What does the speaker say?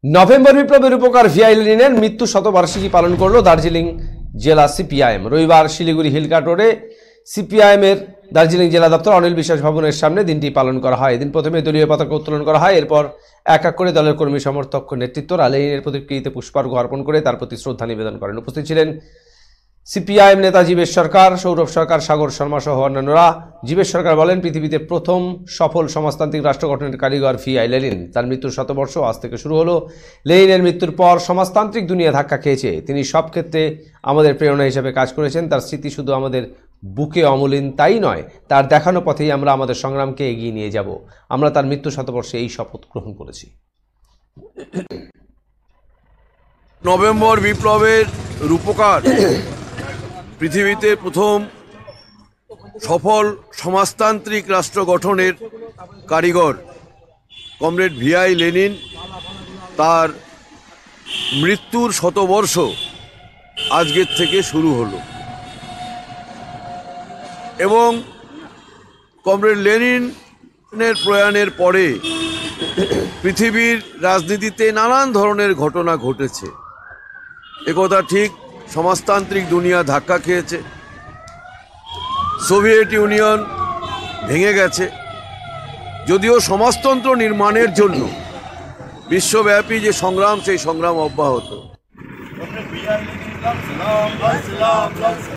November বিপ্লবের রূপকার Vi লেনিনের মৃত্যু শতবার্ষিকী পালন করল দার্জিলিং জেলা সিপিআইএম। রবিবার শিলিগুড়ি হিলকাট রোডে সিপিআইএম এর দার্জিলিং জেলা দপ্তর অনিল বিশ্বাস ভবনের সামনে দিনটি পালন করা হয়। এদিন প্রথমে দলীয় পতাকা উত্তোলন করা হয়, এরপর এক এক করে দলের কর্মী সমর্থক নেতৃত্বরা লেনিনের প্রতিকৃতিতে পুষ্পার্ঘ্য অর্পণ করে তার প্রতি শ্রদ্ধা নিবেদন করেন। উপস্থিত ছিলেন সিপিআইএম নেতা জীবেশ সরকার, সৌরভ সরকার, সাগর শর্মা সহ অন্যান্যরা। জীবেশ সরকার বলেন, পৃথিবীতে প্রথম সফল সমাজতান্ত্রিক রাষ্ট্র গঠনের কারিগর ভিআই লেনিন। তার মৃত্যুর শতবর্ষ আজ থেকে শুরু হলো। লেনিনের মৃত্যুর পর সমাজতান্ত্রিক দুনিয়া ধাক্কা খেয়েছে। তিনি সব ক্ষেত্রে আমাদের প্রেরণা হিসেবে কাজ করেছেন। তার স্মৃতি শুধু আমাদের বুকে অমলিন তাই নয়, তার দেখানো পথেই আমরা আমাদের সংগ্রামকে এগিয়ে নিয়ে যাব। আমরা তার মৃত্যু শতবর্ষে এই শপথ গ্রহণ করেছি। নভেম্বর বিপ্লবের রূপকার, পৃথিবীতে প্রথম সফল সমাজতান্ত্রিক রাষ্ট্র গঠনের কারিগর কমরেড ভিআই লেনিন, তার মৃত্যুর শতবর্ষ আজকের থেকে শুরু হলো এবং কমরেড লেনিনের প্রয়াণের পরে পৃথিবীর রাজনীতিতে নানান ধরনের ঘটনা ঘটেছে। একথা ঠিক, সমাজতান্ত্রিক দুনিয়া ধাক্কা খেয়েছে, সোভিয়েত ইউনিয়ন ভেঙে গেছে। যদিও সমাজতন্ত্র নির্মাণের জন্য বিশ্বব্যাপী যে সংগ্রাম, সেই সংগ্রাম অব্যাহত।